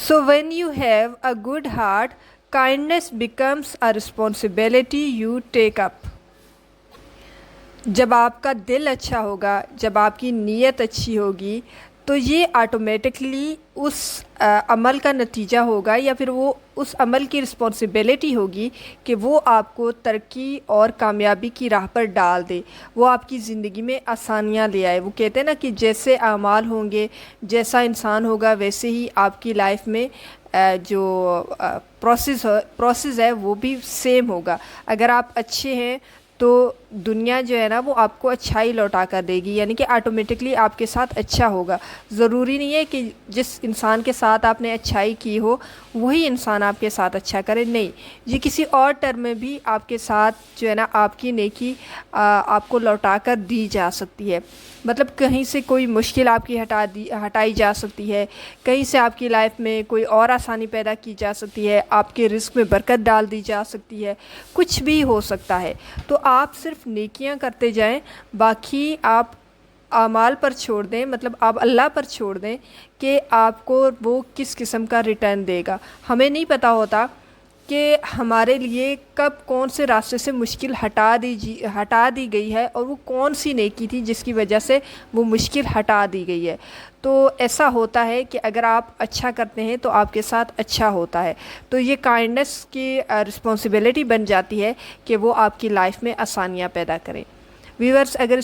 So when you have a good heart, kindness becomes a responsibility you take up. جب آپ کا دل اچھا ہوگا، جب آپ کی نیت اچھی ہوگی، تو یہ آٹومیٹکلی اس عمل کا نتیجہ ہوگا، یا پھر وہ اس عمل کی رسپانسبلٹی ہوگی کہ وہ آپ کو ترقی اور کامیابی کی راہ پر ڈال دے، وہ آپ کی زندگی میں آسانیاں لے آئے۔ وہ کہتے ہیں نا کہ جیسے اعمال ہوں گے، جیسا انسان ہوگا، ویسے ہی آپ کی لائف میں جو پروسیس ہے وہ بھی سیم ہوگا۔ اگر آپ اچھے ہیں تو دنیا جو ہے نا وہ آپ کو اچھائی لوٹا کر دے گی، یعنی کہ آٹومیٹکلی آپ کے ساتھ اچھا ہوگا۔ ضروری نہیں ہے کہ جس انسان کے ساتھ آپ نے اچھائی کی ہو وہی انسان آپ کے ساتھ اچھا کرے، نہیں، یہ کسی اور ٹرم میں بھی آپ کے ساتھ جو ہے نا آپ کی نیکی آپ کو لوٹا کر دی جا سکتی ہے۔ مطلب کہیں سے کوئی مشکل آپ کی ہٹائی جا سکتی ہے، کہیں سے آپ کی لائف میں کوئی اور آسانی پیدا کی جا سکتی ہے، آپ کے رزق میں برکت ڈال دی جا سکتی ہے، کچھ بھی ہو سکتا ہے۔ تو آپ صرف نیکیاں کرتے جائیں، باقی آپ اعمال پر چھوڑ دیں، مطلب آپ اللہ پر چھوڑ دیں کہ آپ کو وہ کس قسم کا ریٹرن دے گا۔ ہمیں نہیں پتہ ہوتا کہ ہمارے لیے کب کون سے راستے سے مشکل ہٹا دی گئی ہے، اور وہ کون سی نیکی تھی جس کی وجہ سے وہ مشکل ہٹا دی گئی ہے۔ تو ایسا ہوتا ہے کہ اگر آپ اچھا کرتے ہیں تو آپ کے ساتھ اچھا ہوتا ہے، تو یہ کائنڈنس کی رسپانسبلٹی بن جاتی ہے کہ وہ آپ کی لائف میں آسانیاں پیدا کریں۔ ویورز، اگر